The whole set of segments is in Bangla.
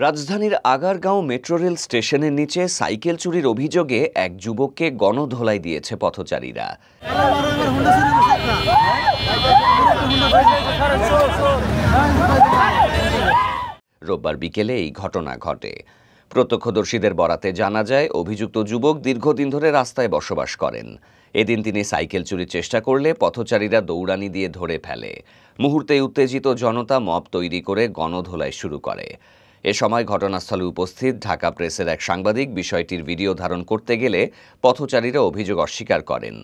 রাজধানীর আগারগাঁও মেট্রো রেল স্টেশনের নিচে সাইকেল চুরির অভিযোগে এক যুবককে গণধোলাই দিয়েছে পথচারীরা। রোববার বিকেলে এই ঘটনা ঘটে। প্রত্যক্ষদর্শীদের বরাতে জানা যায়, অভিযুক্ত যুবক দীর্ঘদিন ধরে রাস্তায় বসবাস করেন। এদিন তিনি সাইকেল চুরির চেষ্টা করলে পথচারীরা দৌড়ানি দিয়ে ধরে ফেলে। মুহূর্তে উত্তেজিত জনতা মব তৈরি করে গণধোলাই শুরু করে। এ সময় ঘটনাস্থলে উপস্থিত ঢাকা প্রেসের এক সাংবাদিক বিষয়টির ভিডিও ধারণ করতে গেলে পথচারীরা অভিযোগ অস্বীকার করেন।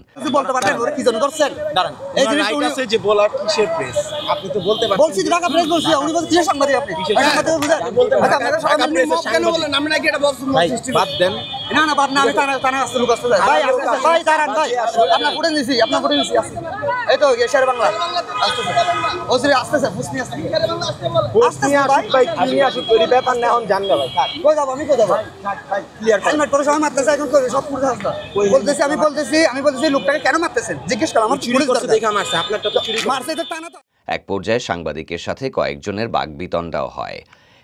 ব্যাপার না এখন জানগা ভাই কই যাব আমি কই যাব ক্লিয়ার হেলমেট পরে সবাই মারতেছে এখন কই সব পুরো রাস্তা বলতেছি আমি বলতেছি লোকটাকে কেন মারতেছেন জিজ্ঞেস কর আমার চুরি করতে দেখা মারছে আপনারটা তো চুরি মারছে তো টানা তো। এক পর্যায়ে সাংবাদিকের সাথে কয়েকজনের বাগবিতণ্ডাও হয়।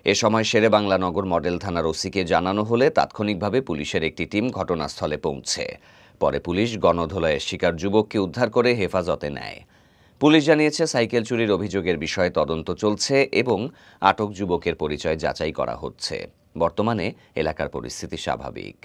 এ সময় শেরেবাংলা নগর মডেল থানার ওসিকে জানানো হলে তাৎক্ষণিকভাবে পুলিশের একটি টিম ঘটনাস্থলে পৌঁছে। পরে পুলিশ গণধোলাইয়ের শিকার যুবককে উদ্ধার করে হেফাজতে নেয়। পুলিশ জানিয়েছে, সাইকেল চুরির অভিযোগের বিষয়ে তদন্ত চলছে এবং আটক যুবকের পরিচয় যাচাই করা হচ্ছে। বর্তমানে এলাকার পরিস্থিতি স্বাভাবিক।